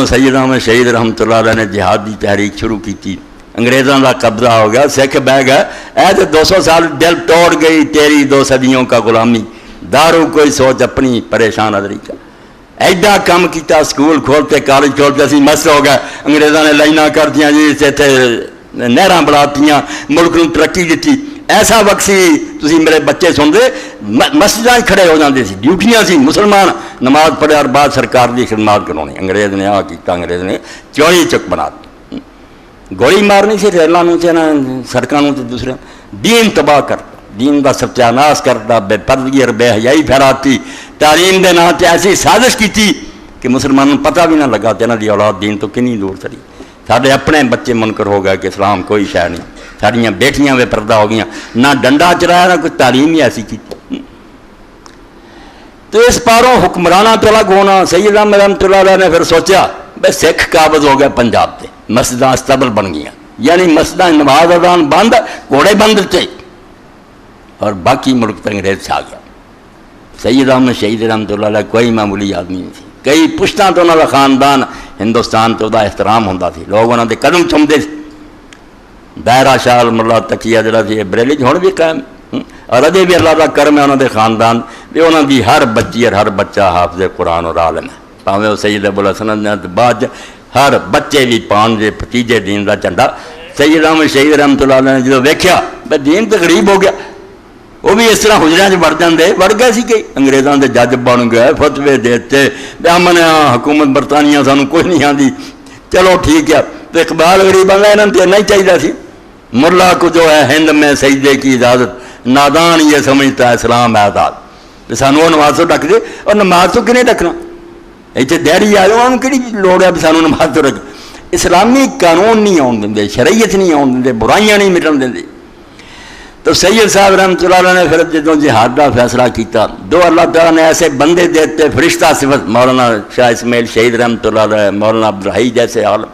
سید احمد شہید رحمت اللہ علیہ نے جہاد کی تحریک شروع کی، انگریزوں کا قبضہ ہو گیا، سکھ بہ گئے، اے تو 200 سال دل توڑ گئی تیری 2 صدیوں کا غلامی، دارو کوئی سوچ اپنی پریشان ادری کا۔ ایڈا کام کیتا، سکول کھولتے، کالج کھولتے، اسی مست ہو گئے، انگریزوں نے لائناں کر دیا جی، اتنے نہراں بڑھاتیاں، ملک نوں ترقی دیتی۔ ایسا وقت سی تسی میرے بچے سنتے مسجداں کھڑے ہو جاندے سی، ڈیوٹیاں سی، مسلمان نماز پڑھے اور بعد سرکار دی خدمات کرونی۔ انگریز نے آ کیتا، انگریز نے چوری چک بنا دی، گولی مارنی سی ریلاں نوں تے سڑکاں نوں تے دوسرے، دین تباہ کر، دین دا ستیاناش کرتا، بے پردگی اور بے حیائی پھیلاتی، تعلیم دے نام تے ایسی سازش کیتی کہ مسلمانوں پتہ بھی نہ لگا تے انہاں دی اولاد دین تو کنی دور چلی۔ ساڈے اپنے بچے منکر ہو گئے کہ اسلام کوئی شے نہیں، ساڈیاں بیٹیاں بے پردہ ہو گئیاں، نہ ڈنڈا چلایا نہ کوئی تعلیم ہی ایسی کی۔ تو اس پاروں حکمرانہ تو الگ ہونا، سید احمد رحمۃ اللہ علیہ نے پھر سوچا بھائی سکھ قابض ہو گئے پنجاب سے، مسجداں استبل بن گیا، یعنی مسجداں نماز اذان بند، گھوڑے بند تھے، اور باقی ملک پر انگریز چھا گیا۔ سید احمد شہید رحمۃ اللہ علیہ کوئی معمولی آدمی نہیں تھی، کئی پشتاں تو انہوں کا خاندان ہندوستان تو دا احترام ہوتا سی، لوگ انہوں کے قدم چومتے سی۔ دائرہ شاہ ملا تقیہ جڑا سی بریلی ہوں بھی قائم، اور اجے بھی اللہ کا کرم ہے انہوں کے خاندان بھی، انہوں کی ہر بچی اور ہر بچہ حافظ قرآن اور عالم ہے، پاویں وہ سید ابو الحسن نے بعد ہر بچے بھی پان دے بھتیجے دین کا جھنڈا۔ سید احمد شہید رحمۃ اللہ علیہ نے جدو ویکھیا بھائی دین تو غریب ہو گیا، وہ بھی اس طرح حجریاں وڑ جاندے، وڑ گئے سی کہ انگریزاں دے جج بن گئے، فتوے دیتے، امن حکومت برطانیہ سانو کوئی نہیں آتی، چلو ٹھیک ہے۔ تو اقبال غریب آگا انہوں نے نہیں چاہیے سی، ملا کو جو ہے ہند میں سجدے کی اجازت، نادان یہ سمجھتا ہے اسلام ہے آزاد، سانو وہ نماز تو ڈک دے، اور نماز تو کنے ڈکنا، اتنے دہڑی آئے انہوں کی لوڑ ہے بھی سانو نماز تو رکھ۔ اسلامی قانون نہیں آن دیں، شریعت نہیں آن دیں، برائیاں نہیں مٹن دیں۔ تو سید صاحب رحمۃ اللہ علیہ نے پھر جدوں جہاد کا فیصلہ کیتا، دو اللہ تعالیٰ نے ایسے بندے دیتے فرشتہ صفت، مولانا شاہ اسماعیل شہید رحمۃ اللہ علیہ، مولانا عبدالحی جیسے عالم،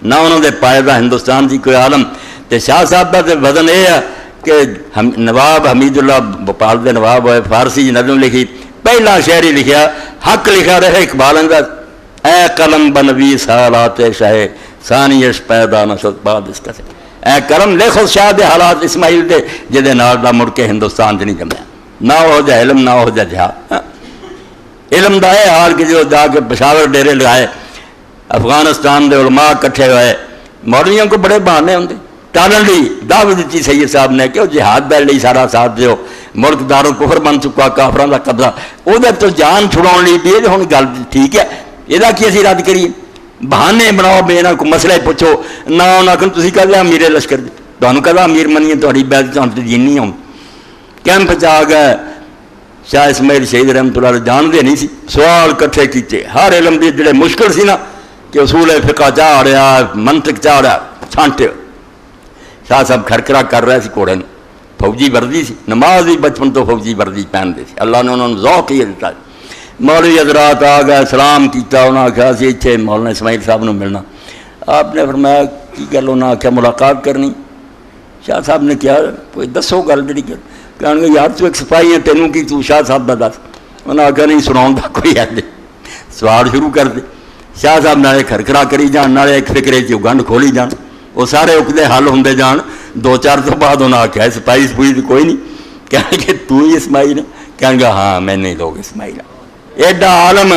نہ انہوں نے پائے دا ہندوستان کی کوئی عالم۔ تو شاہ صاحب کا تو وزن یہ ہے کہ نواب حمید اللہ بھوپال دے نواب ہوئے، فارسی نظم لکھی، پہلا شعر ہی لکھا، حق لکھا رہے اقبال اندر، اے قلم بنوی سالات شاہ ثانیش پیدا نشد بعد اس کا سے، اے قلم لکھو شاہ دے حالات اسماعیل دے جدے نال دا مڑ کے ہندوستان نہیں جمیا، نہ ہو جا علم نہ ہو جا جہاد۔ علم دا ہے حال کہ جو جا کے پشاور ڈیرے لگائے، افغانستان دے علماء کٹھے ہوئے، مولویوں کو بڑے بہانے ہوندے، ٹالن لی دعوت دیتی سید صاحب نے کہ وہ جہاد دے لئی سارا ساتھ دیو، ملک دارالکفر بن چکا، کافراں دا قبضہ، وہ تو جان چھڑاؤن لی بھی ہن گل ٹھیک ہے، یہ کی اسی رد کریے، بہانے بناؤ بے انہاں کو مسئلے پوچھو، نہ انہاں کن تسی کہہ لیا امیر لشکر دے، تانوں کہدا امیر منیے تہاڈی بیعت تہاں تے دین نہیں ہون۔ کیمپ چ آ گئے، شاہ اسماعیل شہید رحمۃ اللہ علیہ جان دے نہیں سی، سوال کٹھے کیتے، ہر علم دی جڑے مشکل سی نا کہ اصول فقہ چاڑیا، منطق چاڑیا، چھانٹے۔ شاہ صاحب کھرکھرا کر رہے سی گھوڑے نوں، فوجی وردی سی، نماز بھی بچپن تو فوجی وردی پہنتے سی، اللہ نے انہوں نے ذوق ہی دیتا۔ مولوی حضرات آ گئے، سلام کیتا، انہوں نے آخیا سی اتنے مولانا اسماعیل صاحب نے ملنا۔ آپ نے فرمایا کی گل، انہوں نے آخیا ملاقات کرنی۔ شاہ صاحب نے کیا کوئی دسو گل جڑی گل، کہنے گے یار تو ایک سپاہی ہے، تینوں کی تو شاہ صاحب کا دس۔ انہوں نے آخیا نہیں سناؤں کا کوئی ہے نہیں، سوال شروع کر دے۔ شاہ صاحب نالے کھرکھرا کری جان، نالے ایک فکرے چ گنڈ کھولی جان، وہ سارے اکدے حل ہوندے جان۔ دو چار تو بعد انہوں نے آخیا سپاہی سپوئی کوئی نہیں، کہنے کہ تو ہی اسماعیل ہے، کہنے گا ہاں میں نہیں لوگ اسماعیل، ایڈا عالم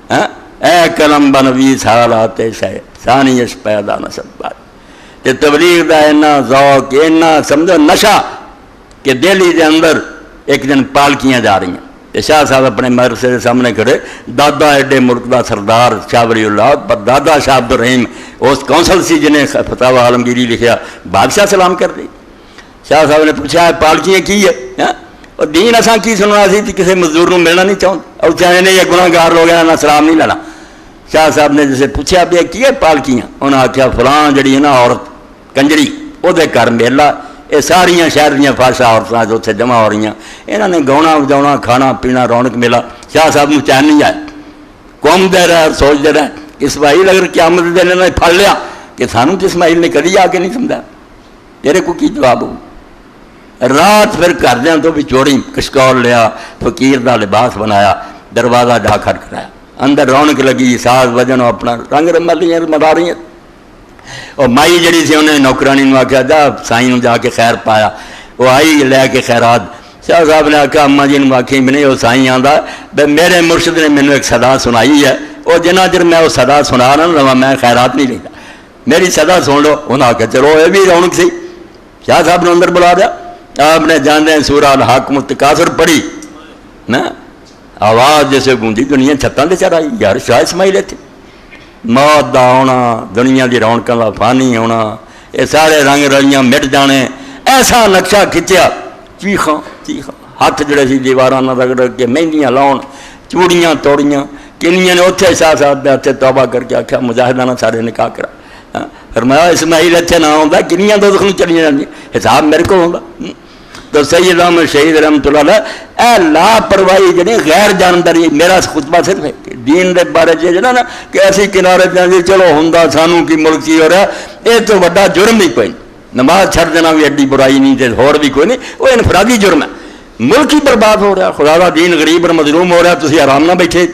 اے قلم بنوی سالات شاہ ثانیش پیدا نشد بعد۔ تے تبلیغ دا اینا ذوق، اینا سمجھو نشہ کہ دہلی دے اندر ایک دن پالکیاں جا رہی ہیں، تے شاہ صاحب اپنے مدرسے کے سامنے کھڑے، دادا ایڈے ملک دا سردار شاہ ولی اللہ، پر دادا شاہ عبدالرحیم اس کونسل سی جنہیں فتاوی عالمگیری لکھیا، بادشاہ سلام کر دی۔ شاہ صاحب نے پوچھا پالکیاں کی ہے، اور دین اساں کی سننا سی کسی مزدور کو ملنا نہیں چاہتے، اور چاہے نہیں یہ گناہ گار لوگ ہیں نہ سلام نہیں لینا۔ شاہ صاحب نے جسے پوچھا بھی کی ہے پالکیاں، انہوں نے آخیا فلاں جڑی ہے نا عورت کنجری وہ گھر میلا، یہ ساریاں شہر دیا فاشا عورتیں جو اتنے جمع ہو رہی ہیں، یہاں نے گاؤنا بجاؤنا کھانا پینا رونق میلا۔ شاہ صاحب کو چین نہیں آیا، قوم دے رہا سوچتے رہے کہ اسماعیل اگر قیامت دن نے پھڑ لیا کہ سانوں تو اسماعیل نے کدی آ کے نہیں سمجھا، تیرے کو کی جواب ہو۔ رات پھر گھردیاں تو بھی چوڑی کشکول لیا، فقیر دا لباس بنایا، دروازہ جا کھٹکھٹایا، اندر رونق لگی، ساز وجن اپنا رنگ رمالیاں ملا رہی ہیں. اور مائی جڑی سی انہیں نوکرانی نے آخیا جا سائیں جا کے خیر پایا. وہ آئی لے کے خیرات. شاہ صاحب نے آخیا اما جی نے آخی بھی نہیں وہ سائیں آتا بھائی میرے مرشد نے مینوں ایک صدا سنائی ہے، وہ جنہ چر میں وہ صدا سنا رہا لوا میں خیرات نہیں لیتا، میری صدا سن لو. انہیں آخیا چلو یہ بھی رونق سی. شاہ صاحب نے اندر بلا دیا. آپ نے جانے سورہ الحاقم التکاثر پڑھی نا، آواز جیسے گونجی دنیا چھتاں تے چڑھ آئی. یار شاہ اسماعیل تھے. موت دا آنا، دنیا دی رونقاں دا فانی ہونا، یہ سارے رنگ رلیاں مٹ جانے، ایسا نقشہ کھچیا. چیخاں چیخاں، ہاتھ جڑے سی دیواراں نہ رگڑ کے مہندیاں لاؤن، چوڑیاں توڑیاں. کنیاں نے اتنے شاہ صاحب دے ہتھے توبہ کر کے آخیا مجاہدہ نہ سارے نکاح کرا. فرمایا اسماعیل اتنے نہ آتا کنیاں دو دخل چلی جاتی، حساب میرے کو ہوگا. تو سید احمد شہید رحمۃ اللہ علیہ اے لاپرواہی جی غیر جانداری. میرا خطبہ صرف ہے دین دے بارے جڑا نا کہ ایسی کنارے جی چلو ہوں سانوں کی ملک کی ہو رہا، یہ تو وڈا جرم بھی کوئی نہیں. نماز چھڑ دینا بھی ایڈی برائی نہیں تے ہور بھی کوئی نہیں، وہ انفرادی جرم ہے. ملک ہی برباد ہو رہا، خدا کا دین غریب اور مظلوم ہو رہا، تسی آرام نہ بیٹھے.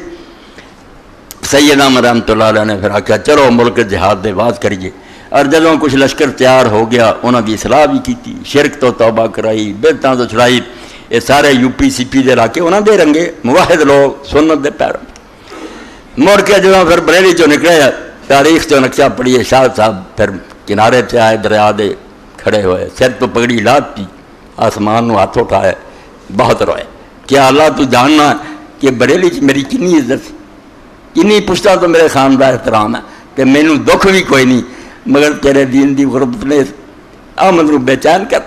سید احمد رحمۃ اللہ علیہ نے پھر آخیا چلو ملک جہاد دے باز کریے. اور جدوں کچھ لشکر تیار ہو گیا انہوں کی اصلاح بھی کی، شرک تو توبہ کرائی، بدعتاں تو چھڑائی. یہ سارے یو پی سی پی دے علاقے انہوں دے رنگے موحد لوگ سنت دے پیروں. مڑ کے جدوں پھر بریلی چوں نکلے تاریخ چوں نقشہ پڑھیے، شاہ صاحب پھر کنارے پہ آئے دریا دے کھڑے ہوئے، سر تو پگڑی لاتی، آسمان نو ہاتھ اٹھائے، بہت روئے. کیا اللہ تو جاننا کہ بریلی میری کنی عزت سی، کنی پشتا تو میرے خان دا احترام ہے کہ مینوں دکھ بھی کوئی نہیں، مگر تیرے دین دی غربت نے احمد نو بے چین کر.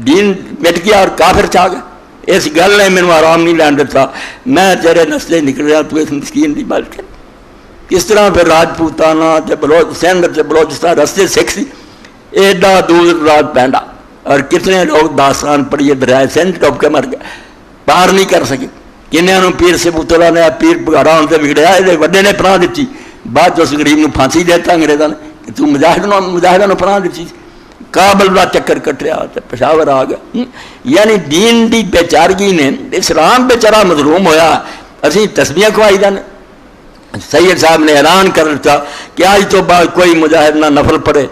دین مٹ گیا اور کافر چاہ گیا. اس گل نے مینوں آرام نہیں لین دیتا. میں تیرے نسلے نکل رہا، تو اس مسکین دی بات کر. کس طرح پھر راجپوتانہ تے سندھ تے بلوچستان رستے سکھ سی، ایڈا دور رات پینڈا. اور کتنے لوگ داستان پڑھیے دریائے سندھ ڈوب کے مر گئے، پار نہیں کر سکے. کنہوں پیر سبوتلا نے پیر بگاڑا ہونے سے بگڑیا، یہ وڈے نے پناہ دیتی. بعد اس غریب نو پھانسی دیتا انگریزاں نے کہ تو مجاہدہ نو پناہ دیتی. کابل کا چکر کٹیا تو پشاور آ گیا. یعنی دین دی بیچارگی نے اسلام بیچارہ مظلوم ہویا. اسی تسبیحاں کھوائی جانے. سید صاحب نے اعلان کر دیتا کہ آج تو بعد کوئی مجاہد نہ نفل پڑھے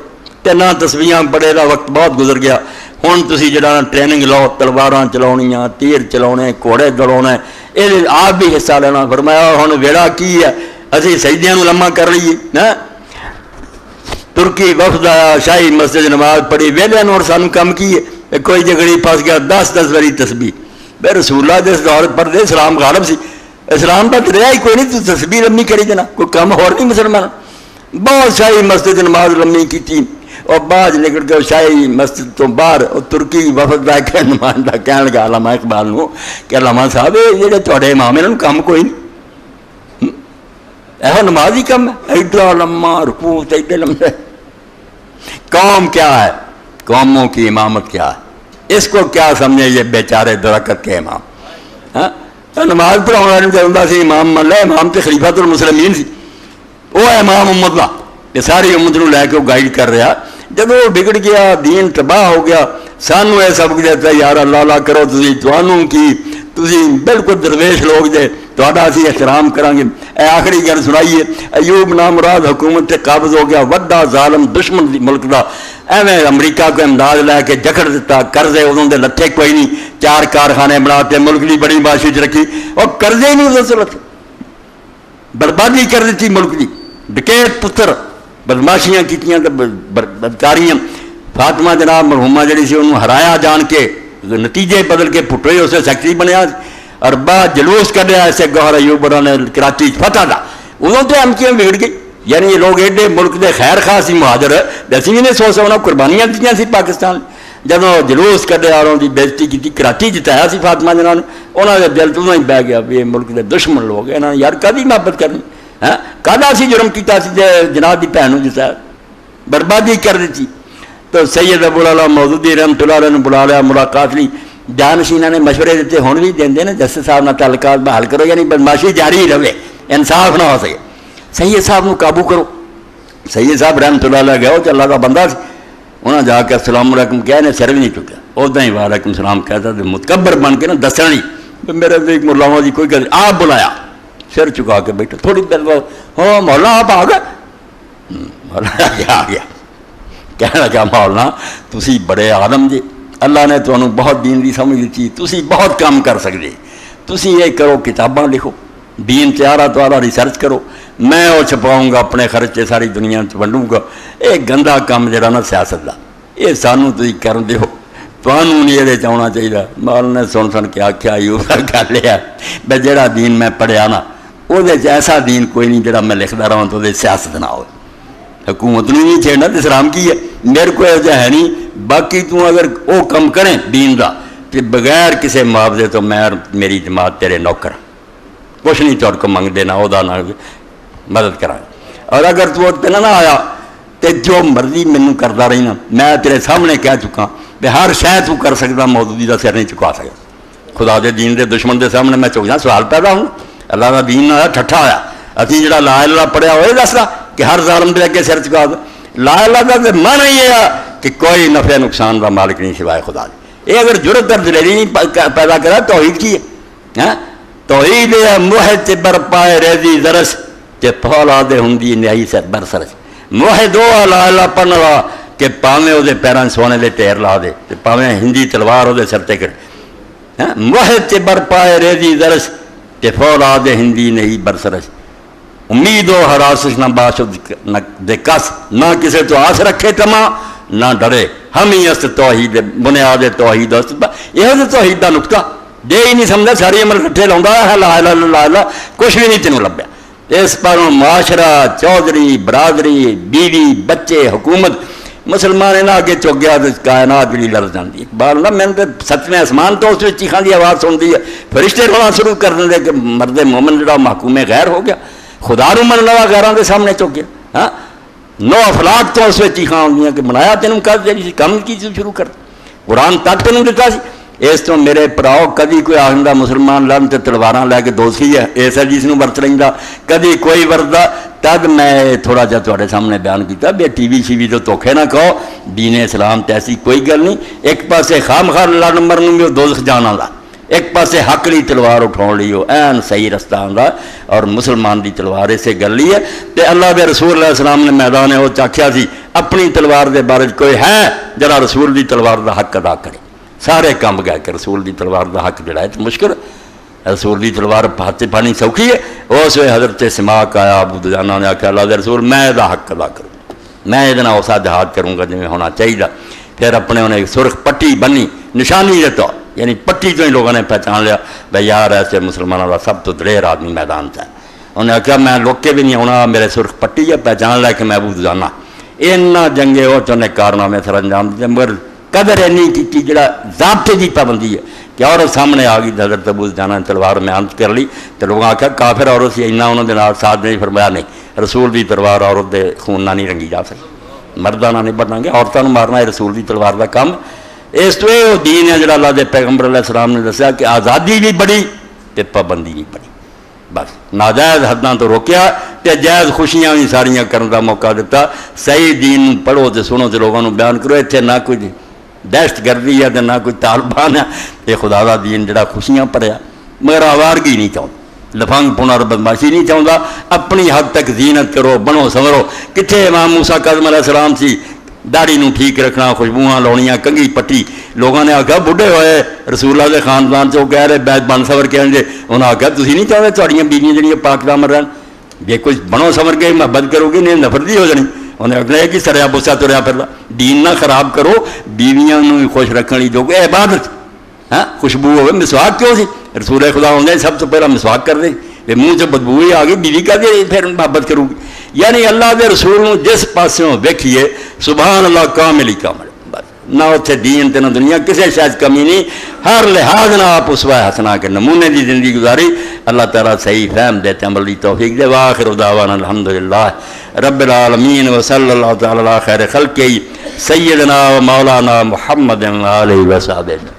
تے نہ تسبیحاں پڑھے. دا وقت بہت گزر گیا. ہوں تسی جڑا ٹریننگ لو، تلواراں چلاؤنیاں، تیر چلاؤنے، گھوڑے دوڑاؤنے، یہ آپ بھی حصہ لینا. فرمایا ہوں ویڑا کی ہے، اسی سجدیاں نو لمحہ کر لیے نا. ترکی وفد آیا، شاہی مسجد نماز پڑھی، ویلے اور سانو کم کی ہے. کوئی جگڑی پھنس گیا 10 واری تسبیح. بے رسول اللہ دے دور پر دے اسلام غالب سی، اسلام کا رہا ہی کوئی نہیں. تو تسبیح لمبی کری دینا، کوئی کم ہور نہیں مسلمان. بہت شاہی مسجد نماز لمبی کی تھی. اور بعد نکل کے شاہی مسجد تو باہر ترکی وفد کا ایک نمائندہ کہنے لگا علامہ اقبال نو کہ علامہ صاحب یہ جڑے تھوڑے امام انہوں کم کوئی نہیں، ایسا نماز ہی کم ہے، ایڈا لمبا رکوع ایڈے لمبے. قوم کیا ہے، قوموں کی امامت کیا ہے، اس کو کیا سمجھے یہ بیچارے درکت کے امام. ہاں نماز پڑھاؤ والے چاہتا سی امام من لے، امام تو خلیفۃ المسلمین سی، وہ امام امت کا کہ ساری امت نو لے کے وہ گائیڈ کر رہا. جب وہ بگڑ گیا، دین تباہ ہو گیا، سانو یہ سبق دیتا یار اللہ اللہ کرو تسی توانوں کی، تسی بالکل درویش لوگ جے تہاڈا اسی احترام کریں گے. اے آخری گل سنائیے، ایوب نامراد حکومت سے قابض ہو گیا، وڈا ظالم دشمن ملک دا، ایویں امریکہ کو امداد لے کے جکڑ دیتا. قرضے ادوں دے لتھے کوئی نہیں، 4 کارخانے بناتے، ملک کی بڑی باشی چ رکھی، اور قرضے ہی نہیں ادھر سے لتھے. بربادی کر دیتی ملک کی. ڈکیت پتر بدماشیاں کیتیاں تے بدکاریاں. فاطمہ جناب مرحومہ جڑی سی انہوں ہرایا جان کے، نتیجے بدل کے پھٹوئے اسے سیکٹری بنیا. اور بعد جلوس کڈیا ایسے گوہر ایوب نے کراچی فتح دا. ادوں تو امکیاں بگڑ گئی. یعنی یہ لوگ ایڈے ملک دے خیر خواہ سی، مہاجر اسی بھی نہیں سوچ سکنا، قربانیاں دیتی سی پاکستان. جدوں جلوس کڈیا اور ان کی بےزتی کی، کراچی جتایا سی فاطمہ جناب نے، انہوں نے دل تو ہی بہ گیا بھی یہ ملک دے دشمن لوگ انہوں نے یار کدی محبت کرنی. ہاں کدا سی جرم کیتا سی جناب کی بھن جتا بربادی کر دیتی. تو سید ابو العلا مودودی رحمۃ اللہ علیہ نے بلا لیا ملاقات لی. جانشینہ نے مشورے دیتے، ہوں بھی دیں نا جسٹس صاحب نہ تعلقات بحال کرو، یعنی بدماشی جاری ہی رہے، انصاف نہ ہو سکے. سید صاحب نو قابو کرو. سید صاحب رحمۃ اللہ علیہ گئے تو اللہ کا بندہ سی، انہوں نے جا کے السلام علیکم کیا، انہیں سر بھی نہیں چکا، ادا ہی وعلیکم السلام کہتا. تو متکبر بن کے نا دسنا نہیں میرے ملاواں کی کوئی گل. آپ بلایا سر چکا کے بیٹھا تھوڑی دیر بعد ہاں مولانا آپ آ گئے. مولانا آ گیا کہنے لگا مولانا تسی بڑے عالم جی اللہ نے تمہیں بہت دین دی سمجھ دیتی تسی بہت کام کر سکتے تسی یہ کرو کتاباں لکھو دین تیارہ توارا ریسرچ کرو میں وہ چھپاؤں گا اپنے خرچے ساری دنیا ونڈوں گا. یہ گندا کام جڑا نا سیاست دا یہ سانوں تسی کر دیو تمہوں نہیں یہ آنا چاہیے. مولانا نے سن کے آخیا یوں کر لیا بھائی جہاں دین میں پڑھیا نا وہ ایسا دین کوئی نہیں جڑا میں لکھتا رہا تو سیاست نہ ہو. حکومت نہیں چھیڑنا تو اسلام کی ہے میرے کو یہ ہے نہیں. باقی تو اگر وہ کم کریں دین دا کہ بغیر کسی معاوضے تو میں میری جماعت تیرے نوکر کچھ نہیں تر کو منگ دینا وہ نہ مدد کرا. اور اگر تو نہ آیا تو جو مرضی مینوں کرتا رہی نا میں تیرے سامنے کہہ چکا کہ ہر شے تو کر سکتا مودودی کا سر نہیں چکا سکتا. خدا دے دین دے دشمن دے سامنے میں چکنا سوال پیدا ہوں. اللہ کا دین آیا ٹھٹھا آیا ابھی جڑا لا اللہ پڑھیا ہوئے دستا کہ ہر ظالم دے اگے سر چکا دو. لا اللہ کا تو من یہ ہے کہ کوئی نفع نقصان کا مالک نہیں سوائے خدا دے. یہ اگر جرت اور دلیری نہیں پیدا کرا توحید کی ہے. توحید موحد برپائے ریزی درس کہ فولاد ہندی نیائی سے برسرس. موحد وہ لا اللہ پڑھنے والا کہ پاویں وہ پیران سونے دے ٹیر لا دے پاویں ہندی تلوار وہ سر تے کرے. موحد برپائے ریزی درس کہ فولاد ہندی نہیں برسرس. امید و حراسش نہ باشد نہ دے کس نہ کسی تو آس رکھے تما نہ ڈرے ہم ہی است توحید بنیاد توحید است. یہ توحید کا نقطہ دے ہی نہیں سمجھا ساری عمر کٹھے لاؤں ہے لا الہ الا اللہ کچھ بھی نہیں تینوں لبیا. اس پر معاشرہ چودھری برادری بیوی بچے حکومت مسلمان نہ آگے چک گیا تو کائنات بھی لڑ جاتی. اقبال نہ میں نے ستویں آسمان تو اس چیخان کی آواز سنتی ہے فرشتے رونا شروع کر دیں کہ مرد مومن جڑا محکوم غیر ہو گیا خدا رو من لوا غیروں کے سامنے چک گیا. ہاں نو افلاق تو اس چیخاں ہوندیاں کہ بنایا تینوں کر دیا جی کم کی شروع کر قرآن تک تینوں دیتا سی. اس تو میرے پراؤ کدی کوئی آخر مسلمان لڑن تو تلواراں لے کے دوستی ہے اس جس نوں ورت لینا کدی کوئی وردا. تد میں تھوڑا جہا تھوڑے سامنے بیان کیتا بے ٹی وی شی وی تو دھوکھے نہ کہو دین اسلام تے ایسی کوئی گل نہیں. ایک پاسے خام خواہ لڑن مرن بھی دوزخ جانا لا ایک پاسے حق لی تلوار اٹھاؤ لی ہو این صحیح رستہ آندا اور مسلمان دی تلوار اسے گل لی ہے. تے اللہ دے رسول علیہ السلام نے میدان وہ چاکھیا سی اپنی تلوار دے بارے کوئی ہے جڑا رسول دی تلوار دا حق ادا کرے. سارے کام گئے کہ رسول دی تلوار دا حق جڑا ہے تو مشکل. رسول دی تلوار ہاتھ پانی سوکھی ہے. اس وقت حضرت سماک آیا ابو دجانہ نے آخیا اللہ دے رسول میں دا حق ادا کروں میں یہ اسا جہاد کروں گا جی ہونا چاہیے. پھر اپنے انہیں سرخ پٹی بنی نشانی دیتا یعنی پٹی تو ہی لوگوں نے پہچان لیا بھائی یار ایسے مسلمانوں کا سب تو دلیر آدمی میدان سے. انہیں آخیا میں لوگ کے بھی نہیں ہونا میرے سرخ پٹی ہے پہچان لیا کہ میں ابو دجانہ. اینا جنگے وہ چنے کارنامے سر انجام دیتے مگر قدر اینی کی جڑا ضابطے کی پابندی ہے کہ عورت سامنے آ گئی حضرت ابو دجانہ نے تلوار میں انت کر لی تو لوگوں نے آخیا کافر عورت سی اینا انہوں نے ساتھ نہیں فرمایا نہیں رسول دی تلوار عورت دے خون نہ نہیں رنگی جا سکتی مردانہ نہیں بننا گے عورتوں مارنا ہے رسول دی تلوار کا کام. اس تو یہ دین ہے جڑا اللہ دے پیغمبر علیہ السلام نے دسیا کہ آزادی بھی بڑی تے پابندی بھی بڑی. بس ناجائز حداں تو روکیا تے جائز خوشیاں بھی ساریاں کرنے کا موقع دیتا. صحیح دین پڑھو تے سنو تے لوگوں بیان کرو. اتنے نہ کوئی دہشت گردی ہے تے نہ کوئی طالبان ہے. یہ خدا دا دین جڑا خوشیاں پڑھیا مگر آوارگی نہیں چاہتا لفنگ پنر بدماشی نہیں چاہتا. اپنی حد تک زینت کرو بنو سنورو. کتنے امام موسیٰ کاظم علیہ السلام سی داڑھی نو ٹھیک رکھنا خوشبوہاں لاؤنیاں کنگھی پٹی. لوگوں نے آخیا بڑھے ہوئے رسول اللہ کے خاندان سے وہ کہہ رہے بیت بن سور کے انہیں انہوں نے آخیا تھی نہیں چاہتے تھوڑیاں بیویاں جڑیاں پاک دامن رہن جی کچھ بنو سور کے محبت کرو گی نہیں نفرتی ہو جانی. انہیں آخنا ہے کہ سریا بسا تریا پھر دین نہ خراب کرو بیویاں بھی خوش رکھنے لی جو کہ عبادت. ہاں خوشبو ہوئے مسواک کیوں سی رسول خدا ہونے سب تو پہلا مسواک کر دے منہ سے بدبو ہی آ گئی بیوی کا دے پھر محبت کروں گی. یعنی اللہ دے رسول جس پاسوں ویکھیے سبحان اللہ کامل ہی کامل نہ اتنے دین تے نہ دنیا کسی شاید کمی نہیں. ہر لحاظ نہ آپ اسوہ حسنہ کے نمونے دی زندگی گزاری. اللہ تعالیٰ صحیح فہم دیتے عمل دی توفیق دے. وآخر دعوانا الحمدللہ رب العالمین وصلی اللہ تعالی علی خیر خلقہ سیدنا و مولانا محمد علیہ وسلم.